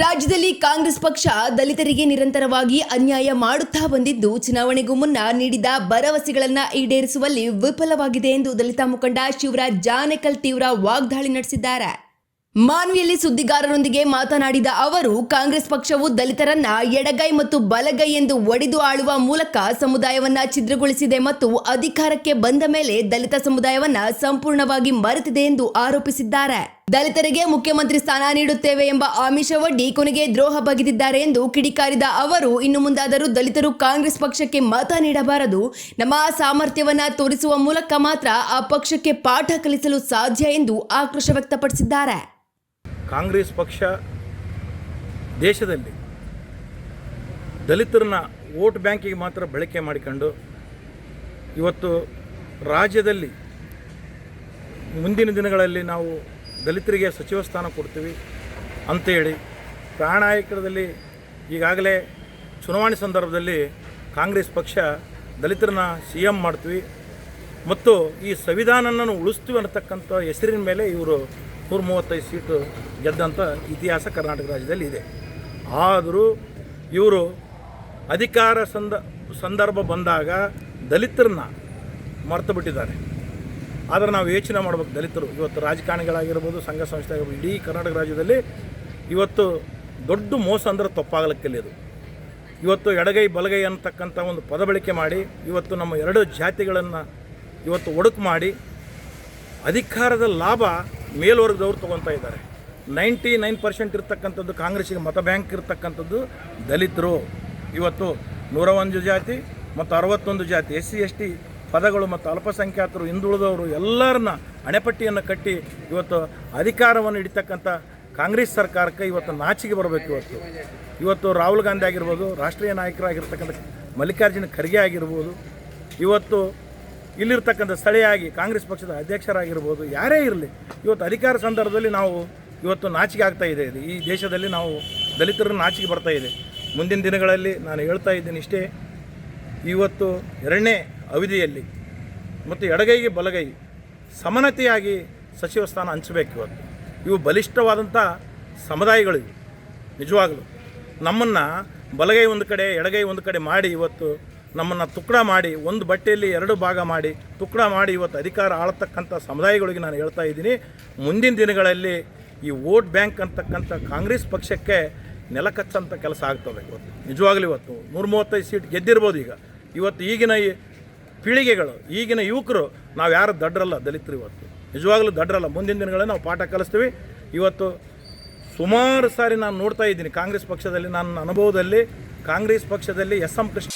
ರಾಜ್ಯದಲ್ಲಿ ಕಾಂಗ್ರೆಸ್ ಪಕ್ಷ ದಲಿತರಿಗೆ ನಿರಂತರವಾಗಿ ಅನ್ಯಾಯ ಮಾಡುತ್ತಾ ಬಂದಿದ್ದು ಚುನಾವಣೆಗೂ ಮುನ್ನ ನೀಡಿದ ಭರವಸೆಗಳನ್ನು ಈಡೇರಿಸುವಲ್ಲಿ ವಿಫಲವಾಗಿದೆ ಎಂದು ದಲಿತ ಮುಖಂಡ ಶಿವರಾಜ್ ಜಾನೇಕಲ್ ತೀವ್ರ ವಾಗ್ದಾಳಿ ನಡೆಸಿದ್ದಾರೆ. ಮಾನ್ವಿಯಲ್ಲಿ ಸುದ್ದಿಗಾರರೊಂದಿಗೆ ಮಾತನಾಡಿದ ಅವರು, ಕಾಂಗ್ರೆಸ್ ಪಕ್ಷವು ದಲಿತರನ್ನ ಎಡಗೈ ಮತ್ತು ಬಲಗೈ ಎಂದು ಒಡೆದು ಆಳುವ ಮೂಲಕ ಸಮುದಾಯವನ್ನ ಛಿದ್ರಗೊಳಿಸಿದೆ ಮತ್ತು ಅಧಿಕಾರಕ್ಕೆ ಬಂದ ಮೇಲೆ ದಲಿತ ಸಮುದಾಯವನ್ನ ಸಂಪೂರ್ಣವಾಗಿ ಮರೆತಿದೆ ಎಂದು ಆರೋಪಿಸಿದ್ದಾರೆ. ದಲಿತರಿಗೆ ಮುಖ್ಯಮಂತ್ರಿ ಸ್ಥಾನ ನೀಡುತ್ತೇವೆ ಎಂಬ ಆಮಿಷವೊಡ್ಡಿ ಕೊನೆಗೆ ದ್ರೋಹ ಬಗೆದಿದ್ದಾರೆ ಎಂದು ಕಿಡಿಕಾರಿದ ಅವರು, ಇನ್ನು ಮುಂದಾದರೂ ದಲಿತರು ಕಾಂಗ್ರೆಸ್ ಪಕ್ಷಕ್ಕೆ ಮತ ನೀಡಬಾರದು, ನಮ್ಮ ಸಾಮರ್ಥ್ಯವನ್ನ ತೋರಿಸುವ ಮೂಲಕ ಮಾತ್ರ ಆ ಪಕ್ಷಕ್ಕೆ ಪಾಠ ಕಲಿಸಲು ಸಾಧ್ಯ ಎಂದು ಆಕ್ರೋಶ ವ್ಯಕ್ತಪಡಿಸಿದ್ದಾರೆ. ಕಾಂಗ್ರೆಸ್ ಪಕ್ಷ ದೇಶದಲ್ಲಿ ದಲಿತರನ್ನ ವೋಟ್ ಬ್ಯಾಂಕಿಗೆ ಮಾತ್ರ ಬಳಕೆ ಮಾಡಿಕೊಂಡು ಇವತ್ತು ರಾಜ್ಯದಲ್ಲಿ ಮುಂದಿನ ದಿನಗಳಲ್ಲಿ ನಾವು ದಲಿತರಿಗೆ ಸಚಿವ ಸ್ಥಾನ ಕೊಡ್ತೀವಿ ಅಂತೇಳಿ ಪ್ರಾಣಾಯಕರದಲ್ಲಿ ಈಗಾಗಲೇ ಚುನಾವಣೆ ಸಂದರ್ಭದಲ್ಲಿ ಕಾಂಗ್ರೆಸ್ ಪಕ್ಷ ದಲಿತರನ್ನ CM ಮಾಡ್ತೀವಿ ಮತ್ತು ಈ ಸಂವಿಧಾನವನ್ನು ಉಳಿಸ್ತೀವಿ ಅನ್ನತಕ್ಕಂಥ ಹೆಸರಿನ ಮೇಲೆ ಇವರು 135 ಸೀಟು ಗೆದ್ದಂಥ ಇತಿಹಾಸ ಕರ್ನಾಟಕ ರಾಜ್ಯದಲ್ಲಿ ಇದೆ. ಆದರೂ ಇವರು ಅಧಿಕಾರ ಸಂದರ್ಭ ಬಂದಾಗ ದಲಿತರನ್ನ ಮರೆತು ಬಿಟ್ಟಿದ್ದಾರೆ. ಆದರೆ ನಾವು ಯೋಚನೆ ಮಾಡಬೇಕು, ದಲಿತರು ಇವತ್ತು ರಾಜಕಾರಣಿಗಳಾಗಿರ್ಬೋದು, ಸಂಘ ಸಂಸ್ಥೆ ಆಗಿರ್ಬೋದು, ಇಡೀ ಕರ್ನಾಟಕ ರಾಜ್ಯದಲ್ಲಿ ಇವತ್ತು ದೊಡ್ಡ ಮೋಸ ಅಂದರೆ ತಪ್ಪಾಗಲಿಕ್ಕಿಲ್ಲ. ಇವತ್ತು ಎಡಗೈ ಬಲಗೈ ಅನ್ನತಕ್ಕಂಥ ಒಂದು ಪದ ಬಳಕೆ ಮಾಡಿ ಇವತ್ತು ನಮ್ಮ ಎರಡು ಜಾತಿಗಳನ್ನು ಇವತ್ತು ಒಡುಕು ಮಾಡಿ ಅಧಿಕಾರದ ಲಾಭ ಮೇಲ್ವರ್ಗದವ್ರು ತೊಗೊತಾ ಇದ್ದಾರೆ. 99% ಇರ್ತಕ್ಕಂಥದ್ದು ಕಾಂಗ್ರೆಸ್ಸಿಗೆ ಮತ ಬ್ಯಾಂಕ್ ಇರ್ತಕ್ಕಂಥದ್ದು ದಲಿತರು. ಇವತ್ತು 101 ಜಾತಿ ಮತ್ತು 61 ಜಾತಿ SC ST ಪದಗಳು ಮತ್ತು ಅಲ್ಪಸಂಖ್ಯಾತರು, ಹಿಂದುಳಿದವರು ಎಲ್ಲರನ್ನ ಅಣೆಪಟ್ಟಿಯನ್ನು ಕಟ್ಟಿ ಇವತ್ತು ಅಧಿಕಾರವನ್ನು ಹಿಡಿತಕ್ಕಂಥ ಕಾಂಗ್ರೆಸ್ ಸರ್ಕಾರಕ್ಕೆ ಇವತ್ತು ನಾಚಿಗೆ ಬರಬೇಕು. ಇವತ್ತು ರಾಹುಲ್ ಗಾಂಧಿ ಆಗಿರ್ಬೋದು, ರಾಷ್ಟ್ರೀಯ ನಾಯಕರಾಗಿರ್ತಕ್ಕಂಥ ಮಲ್ಲಿಕಾರ್ಜುನ ಖರ್ಗೆ ಆಗಿರ್ಬೋದು, ಇವತ್ತು ಇಲ್ಲಿರ್ತಕ್ಕಂಥ ಸ್ಥಳೀಯಾಗಿ ಕಾಂಗ್ರೆಸ್ ಪಕ್ಷದ ಅಧ್ಯಕ್ಷರಾಗಿರ್ಬೋದು, ಯಾರೇ ಇರಲಿ ಇವತ್ತು ಅಧಿಕಾರ ಸಂದರ್ಭದಲ್ಲಿ ನಾವು ಇವತ್ತು ನಾಚಿಕೆ ಆಗ್ತಾ ಇದೆ. ಈ ದೇಶದಲ್ಲಿ ನಾವು ದಲಿತರು ನಾಚಿಕೆ ಬರ್ತಾ ಇದೆ. ಮುಂದಿನ ದಿನಗಳಲ್ಲಿ ನಾನು ಹೇಳ್ತಾ ಇದ್ದೀನಿ ಇಷ್ಟೇ, ಇವತ್ತು 2ನೇ ಅವಧಿಯಲ್ಲಿ ಮತ್ತು ಎಡಗೈಗೆ ಬಲಗೈ ಸಮಾನತೆಯಾಗಿ ಸಚಿವ ಸ್ಥಾನ ಹಂಚಬೇಕು. ಇವು ಬಲಿಷ್ಠವಾದಂಥ ಸಮುದಾಯಗಳು. ನಿಜವಾಗಲೂ ನಮ್ಮನ್ನು ಬಲಗೈ ಒಂದು ಕಡೆ ಎಡಗೈ ಒಂದು ಕಡೆ ಮಾಡಿ ಇವತ್ತು ನಮ್ಮನ್ನು ತುಕ್ಕಡ ಮಾಡಿ, ಒಂದು ಬಟ್ಟೆಯಲ್ಲಿ 2 ಭಾಗ ಮಾಡಿ ತುಕ್ಕಡ ಮಾಡಿ ಇವತ್ತು ಅಧಿಕಾರ ಆಳತಕ್ಕಂಥ ಸಮುದಾಯಗಳಿಗೆ ನಾನು ಹೇಳ್ತಾ ಇದ್ದೀನಿ, ಮುಂದಿನ ದಿನಗಳಲ್ಲಿ ಈ ವೋಟ್ ಬ್ಯಾಂಕ್ ಅಂತಕ್ಕಂಥ ಕಾಂಗ್ರೆಸ್ ಪಕ್ಷಕ್ಕೆ ನೆಲ ಕಚ್ಚಂಥ ಕೆಲಸ ಆಗ್ತದೆ. ಇವತ್ತು ನಿಜವಾಗಲೂ ಇವತ್ತು 135 ಸೀಟ್ ಗೆದ್ದಿರ್ಬೋದು. ಇವತ್ತು ಈಗಿನ ಪೀಳಿಗೆಗಳು, ಈಗಿನ ಯುವಕರು ನಾವು ಯಾರು ದಡ್ರಲ್ಲ, ದಲಿತರು ಇವತ್ತು ನಿಜವಾಗಲೂ ದಡ್ರಲ್ಲ. ಮುಂದಿನ ದಿನಗಳಲ್ಲಿ ನಾವು ಪಾಠ ಕಲಿಸ್ತೀವಿ. ಇವತ್ತು ಸುಮಾರು ಸಾರಿ ನಾನು ನೋಡ್ತಾ ಇದ್ದೀನಿ ಕಾಂಗ್ರೆಸ್ ಪಕ್ಷದಲ್ಲಿ, ನನ್ನ ಅನುಭವದಲ್ಲಿ ಕಾಂಗ್ರೆಸ್ ಪಕ್ಷದಲ್ಲಿ SM ಕೃಷ್ಣ